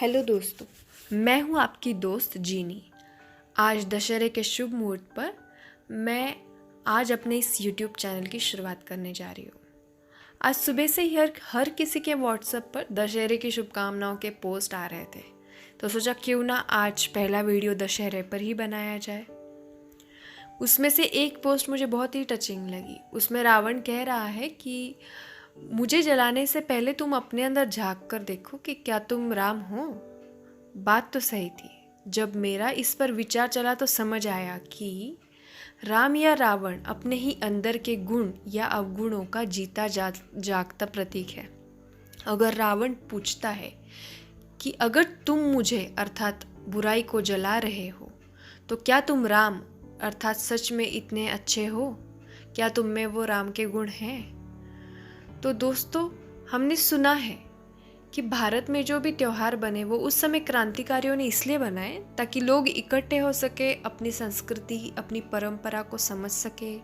Hello दोस्तों, मैं हूं आपकी दोस्त जीनी। आज दशहरे के शुभ मुहूर्त पर मैं आज अपने इस यूट्यूब चैनल की शुरुआत करने जा रही हूँ। आज सुबह से ही हर किसी के व्हाट्सएप पर दशहरे की शुभकामनाओं के पोस्ट आ रहे थे, तो सोचा क्यों ना आज पहला वीडियो दशहरे पर ही बनाया जाए। उसमें से एक पोस्ट मुझे बहुत ही टचिंग लगी। उसमें रावण कह रहा है कि मुझे जलाने से पहले तुम अपने अंदर झांक कर देखो कि क्या तुम राम हो। बात तो सही थी। जब मेरा इस पर विचार चला तो समझ आया कि राम या रावण अपने ही अंदर के गुण या अवगुणों का जीता जागता प्रतीक है। अगर रावण पूछता है कि अगर तुम मुझे अर्थात बुराई को जला रहे हो तो क्या तुम राम अर्थात सच में इतने अच्छे हो? क्या तुम में वो राम के गुण हैं? तो दोस्तों, हमने सुना है कि भारत में जो भी त्यौहार बने वो उस समय क्रांतिकारियों ने इसलिए बनाए ताकि लोग इकट्ठे हो सके, अपनी संस्कृति, अपनी परंपरा को समझ सके,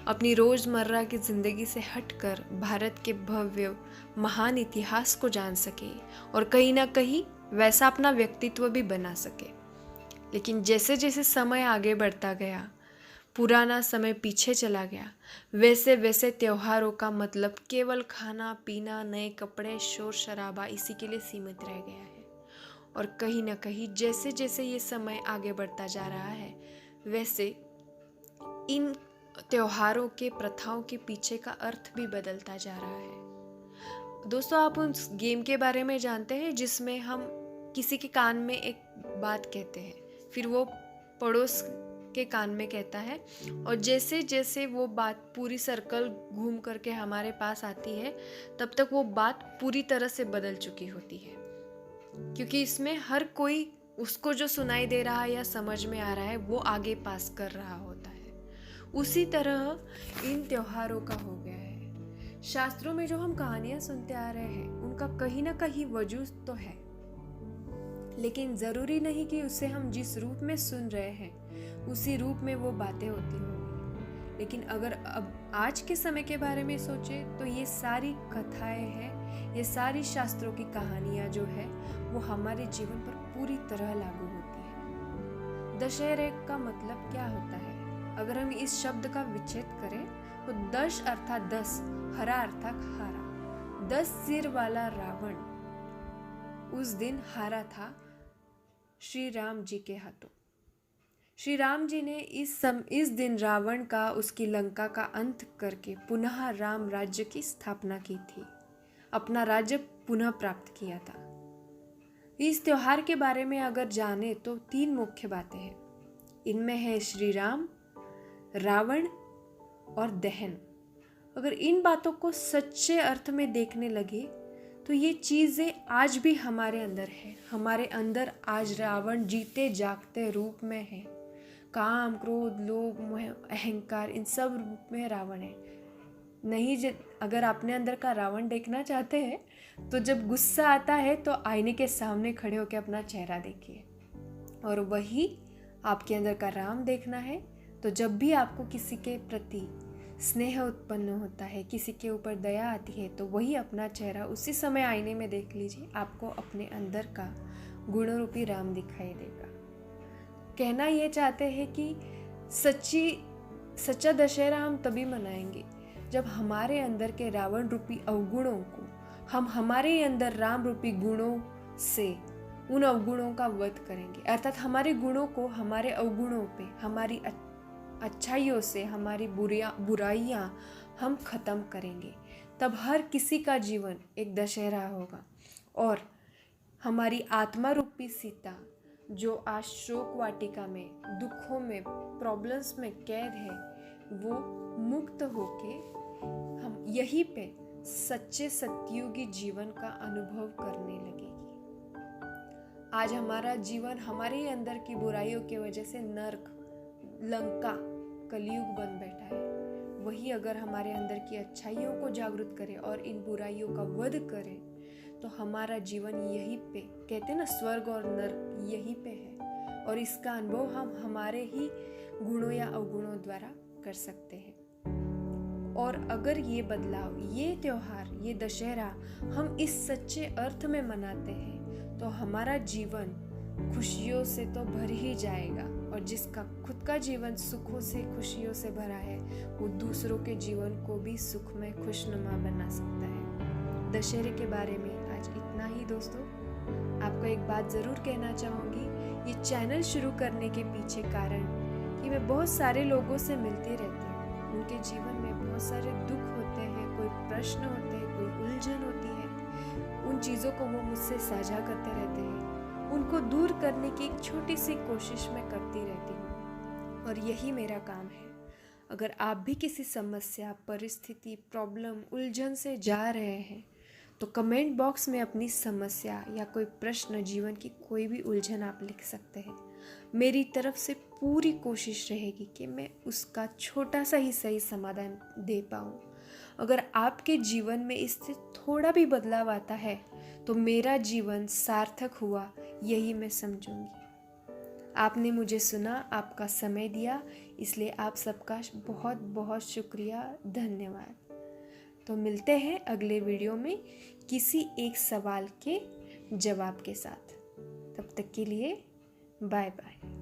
अपनी रोज़मर्रा की ज़िंदगी से हटकर भारत के भव्य महान इतिहास को जान सके और कहीं ना कहीं वैसा अपना व्यक्तित्व भी बना सके। लेकिन जैसे जैसे समय आगे बढ़ता गया, पुराना समय पीछे चला गया, वैसे वैसे त्योहारों का मतलब केवल खाना पीना, नए कपड़े, शोर शराबा इसी के लिए सीमित रह गया है। और कहीं ना कहीं जैसे जैसे ये समय आगे बढ़ता जा रहा है, वैसे इन त्योहारों के प्रथाओं के पीछे का अर्थ भी बदलता जा रहा है। दोस्तों, आप उस गेम के बारे में जानते हैं जिसमें हम किसी के कान में एक बात कहते हैं, फिर वो पड़ोस के कान में कहता है, और जैसे जैसे वो बात पूरी सर्कल घूम करके हमारे पास आती है, तब तक वो बात पूरी तरह से बदल चुकी होती है। क्योंकि इसमें हर कोई उसको जो सुनाई दे रहा है या समझ में आ रहा है वो आगे पास कर रहा होता है। उसी तरह इन त्योहारों का हो गया है। शास्त्रों में जो हम कहानियां सुनते आ रहे हैं उनका कहीं ना कहीं वजूद तो है, लेकिन ज़रूरी नहीं कि उसे हम जिस रूप में सुन रहे हैं उसी रूप में वो बातें होती होंगी। लेकिन अगर अब आज के समय के बारे में सोचे तो ये सारी कथाएं हैं, ये सारी शास्त्रों की कहानियां जो है वो हमारे जीवन पर पूरी तरह लागू होती है। दशहरे का मतलब क्या होता है? अगर हम इस शब्द का विच्छेद करें तो दश अर्थात 10, हरा अर्थात हारा। 10 सिर वाला रावण उस दिन हारा था श्री राम जी के हाथों। श्री राम जी ने इस दिन रावण का, उसकी लंका का अंत करके पुनः राम राज्य की स्थापना की थी, अपना राज्य पुनः प्राप्त किया था। इस त्योहार के बारे में अगर जाने तो 3 मुख्य बातें हैं। इनमें है श्री राम, रावण और दहन। अगर इन बातों को सच्चे अर्थ में देखने लगे तो ये चीज़ें आज भी हमारे अंदर है। हमारे अंदर आज रावण जीते जागते रूप में है। काम, क्रोध, लोभ, मोह, अहंकार, इन सब रूप में रावण है। नहीं, अगर अपने अंदर का रावण देखना चाहते हैं तो जब गुस्सा आता है तो आईने के सामने खड़े होकर अपना चेहरा देखिए। और वही आपके अंदर का राम देखना है तो जब भी आपको किसी के प्रति स्नेह उत्पन्न होता है, किसी के ऊपर दया आती है, तो वही अपना चेहरा उसी समय आईने में देख लीजिए, आपको अपने अंदर का गुण रूपी राम दिखाई देगा। कहना ये चाहते हैं कि सच्चा दशहरा हम तभी मनाएंगे जब हमारे अंदर के रावण रूपी अवगुणों को हम हमारे अंदर राम रूपी गुणों से उन अवगुणों का वध करेंगे। अर्थात हमारे गुणों को हमारे अवगुणों पे, हमारी अच्छाइयों से हमारी बुराइयां हम खत्म करेंगे। तब हर किसी का जीवन एक दशहरा होगा और हमारी आत्मा रूपी सीता जो आज शोक वाटिका में, दुखों में, प्रॉब्लम्स में कैद है, वो मुक्त होके हम यहीं पे सच्चे सतयुगी जीवन का अनुभव करने लगेगी। आज हमारा जीवन हमारे ही अंदर की बुराइयों की वजह से नर्क, लंका, कलयुग बन बैठा है। वही अगर हमारे अंदर की अच्छाइयों को जागृत करे और इन बुराइयों का वध करे तो हमारा जीवन यहीं पे, कहते हैं ना, स्वर्ग और नर्क यहीं पे है। और इसका अनुभव हम हमारे ही गुणों या अवगुणों द्वारा कर सकते हैं। और अगर ये बदलाव, ये त्योहार, ये दशहरा हम इस सच्चे अर्थ में मनाते हैं तो हमारा जीवन खुशियों से तो भर ही जाएगा, और जिसका खुद का जीवन सुखों से खुशियों से भरा है वो दूसरों के जीवन को भी सुखमय खुशनुमा बना सकता है। दशहरे के बारे में आज इतना ही दोस्तों। आपको एक बात ज़रूर कहना चाहूँगी, ये चैनल शुरू करने के पीछे कारण कि मैं बहुत सारे लोगों से मिलती रहती हूँ। उनके जीवन में बहुत सारे दुख होते हैं, कोई प्रश्न होते हैं, कोई उलझन होती है। उन चीज़ों को वो मुझसे साझा करते रहते हैं। उनको दूर करने की एक छोटी सी कोशिश मैं करती रहती हूँ, और यही मेरा काम है। अगर आप भी किसी समस्या, परिस्थिति, प्रॉब्लम, उलझन से जा रहे हैं तो कमेंट बॉक्स में अपनी समस्या या कोई प्रश्न, जीवन की कोई भी उलझन आप लिख सकते हैं। मेरी तरफ से पूरी कोशिश रहेगी कि मैं उसका छोटा सा ही सही समाधान दे पाऊँ। अगर आपके जीवन में इससे थोड़ा भी बदलाव आता है तो मेरा जीवन सार्थक हुआ, यही मैं समझूंगी। आपने मुझे सुना, आपका समय दिया, इसलिए आप सबका बहुत बहुत शुक्रिया, धन्यवाद। तो मिलते हैं अगले वीडियो में किसी एक सवाल के जवाब के साथ। तब तक के लिए बाय बाय।